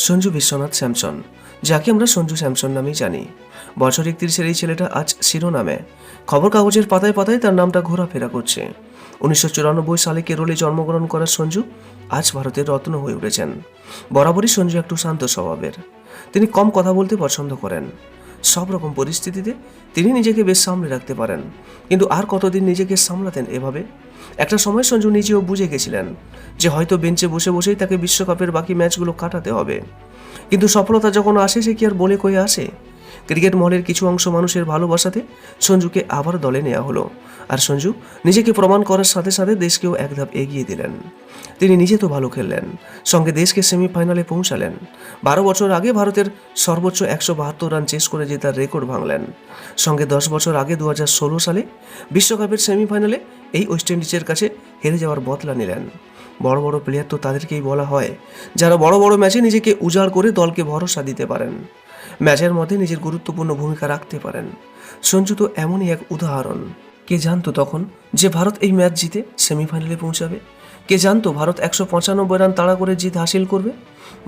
Sanju Biswanath Samson, যাকে আমরা Sanju Samson নামেই জানি। বছর 31-এর এই ছেলেটা আজ শিরোনামে, খবর কাগজের পাতায় পাতায় তার নামটা ঘোরাফেরা করছে। 1994 সালে কেরলে জন্মগ্রহণ করা সঞ্জু আজ ভারতের রত্ন হয়ে উঠেছেন। বরাবরই সঞ্জু একটু শান্ত স্বভাবের। তিনি কম কথা বলতে পছন্দ করেন। সব রকম পরিস্থিতিতে তিনি নিজেকে বেশ সামলে রাখতে পারেন, কিন্তু আর কতদিন নিজেকে সামলাতেন এভাবে? একটা সময় সঞ্জু নিজেও বুঝে গেছিলেন যে হয়তো বেঞ্চে বসে বসেই তাকে বিশ্বকাপের বাকি ম্যাচগুলো কাটাতে হবে। কিন্তু সফলতা যখন আসে, সে কি আর বলে কয়ে আসে? ক্রিকেট মহলের কিছু অংশ মানুষের ভালোবাসাতে সঞ্জুকে আবার দলে নেওয়া হলো, আর সঞ্জু নিজেকে প্রমাণ করার সাথে সাথে দেশকেও এক ধাপ এগিয়ে দিলেন। তিনি নিজে তো ভালো খেললেন, সঙ্গে দেশকে সেমিফাইনালে পৌঁছালেন। 12 বছর আগে ভারতের সর্বোচ্চ 172 রান চেস করে জেতার রেকর্ড ভাঙলেন। সঙ্গে 10 বছর আগে 2016 সালে বিশ্বকাপের সেমিফাইনালে এই ওয়েস্ট ইন্ডিজের কাছে হেরে যাওয়ার বদলা নিলেন। বড় বড় প্লেয়ার তো তাদেরকেই বলা হয়, যারা বড় বড় ম্যাচে নিজেকে উজাড় করে দলকে ভরসা দিতে পারেন, ম্যাচের মধ্যে নিজের গুরুত্বপূর্ণ ভূমিকা রাখতে পারেন। সঞ্জু তো এমনই এক উদাহরণ। কে জানতো তখন যে ভারত এই ম্যাচ জিতে সেমিফাইনালে পৌঁছাবে? কে জানতো ভারত 195 রান তাড়া করে জিত হাসিল করবে?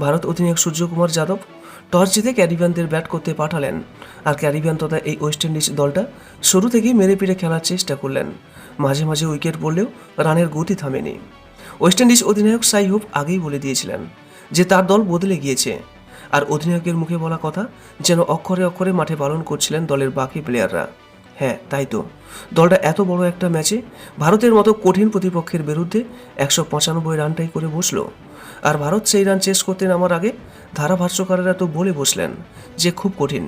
ভারত অধিনায়ক সূর্যকুমার যাদব টস জিতে ক্যারিবিয়ানদের ব্যাট করতে পাঠালেন, আর ক্যারিবিয়ান তথা এই ওয়েস্ট ইন্ডিজ দলটা শুরু থেকেই মেরে পিড়ে খেলার চেষ্টা করলেন। মাঝে মাঝে উইকেট পড়লেও রানের গতি থামেনি। ওয়েস্ট ইন্ডিজ অধিনায়ক সাই হোপ আগেই বলে দিয়েছিলেন যে তার দল বদলে গিয়েছে, আর অধিনায়কের মুখে বলা কথা যেন অক্ষরে অক্ষরে মাঠে পালন করছিলেন দলের বাকি প্লেয়াররা। হ্যাঁ, তাই তো, দলটা এত বড় একটা ম্যাচে ভারতের মতো কঠিন প্রতিপক্ষের বিরুদ্ধে 195 রানটাই করে বসলো। আর ভারত সেই রান চেস করতে নামার আগে ধারাভাষ্যকারেরা তো বলে বসলেন যে খুব কঠিন,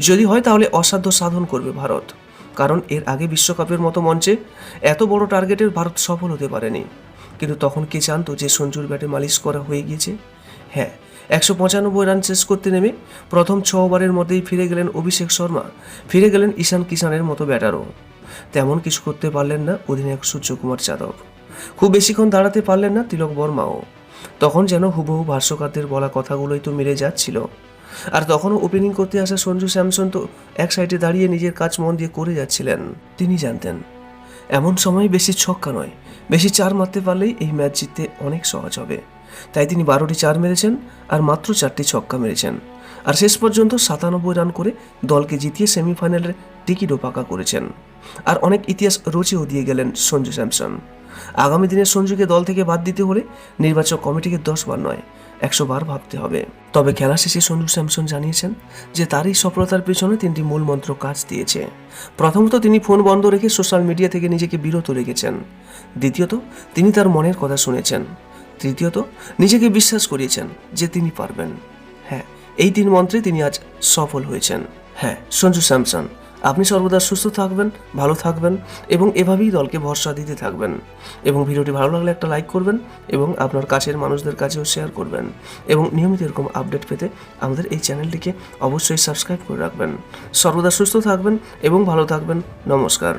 যদি হয় তাহলে অসাধ্য সাধন করবে ভারত। কারণ এর আগে বিশ্বকাপের মতো মঞ্চে এত বড় টার্গেটের ভারত সফল হতে পারেনি। কিন্তু তখন কে জানতো যে সঞ্জুর ব্যাটে মালিশ করা হয়ে গিয়েছে? হ্যাঁ, 195 রান চেস করতে নেমে প্রথম 6 ওভারের মধ্যেই ফিরে গেলেন অভিষেক শর্মা, ফিরে গেলেন ঈশান কিষানের মতো ব্যাটারও। তেমন কিছু করতে পারলেন না অধিনায়ক সূর্যকুমার যাদব। খুব বেশিক্ষণ দাঁড়াতে পারলেন না তিলক বর্মাও। তখন যেন হুবহু ভাষ্যকারদের বলা কথাগুলোই তো মিলে যাচ্ছিল। আর তখনও ওপেনিং করতে আসা সঞ্জু স্যামসন তো এক সাইডে দাঁড়িয়ে নিজের কাজ মন দিয়ে করে যাচ্ছিলেন। তিনি জানতেন এমন সময় বেশি ছক্কা নয়, বেশি 4 মারতে পারলেই এই ম্যাচ জিততে অনেক সহজ হবে। তাই তিনি 12টি 4 মেরেছেন আর মাত্র 4টি ছক্কা মেরেছেন, আর শেষ পর্যন্ত 97 রান করে দলকে জিতিয়ে সেমিফাইনালের টিকিটও পাকা করেছেন। আর অনেক ইতিহাস রচেও দিয়ে গেলেন সঞ্জু স্যামসন। আগামী দিনে সঞ্জুকে দল থেকে বাদ দিতে হলে নির্বাচক কমিটিকে 10 বার নয় 100 বার ভাবতে হবে। তবে খেলা শেষে সঞ্জু স্যামসন জানিয়েছেন যে তার এই সফলতার পেছনে 3টি মূল মন্ত্র কাজ দিয়েছে। প্রথমত, তিনি ফোন বন্ধ রেখে সোশ্যাল মিডিয়া থেকে নিজেকে বিরত রেখেছেন। দ্বিতীয়ত, তিনি তার মনের কথা শুনেছেন। তৃতীয়ত, নিজেকে বিশ্বাস করিয়েছেন যে তিনি পারবেন। হ্যাঁ, এই 3 মন্ত্রে তিনি আজ সফল হয়েছেন। হ্যাঁ, সঞ্জু স্যামসন, আপনি সর্বদা সুস্থ থাকবেন, ভালো থাকবেন এবং এভাবেই দলকে ভরসা দিতে থাকবেন। এবং ভিডিওটি ভালো লাগলে একটা লাইক করবেন এবং আপনার কাছের মানুষদের কাছেও শেয়ার করবেন। এবং নিয়মিত এরকম আপডেট পেতে আমাদের এই চ্যানেলটিকে অবশ্যই সাবস্ক্রাইব করে রাখবেন। সর্বদা সুস্থ থাকবেন এবং ভালো থাকবেন। নমস্কার।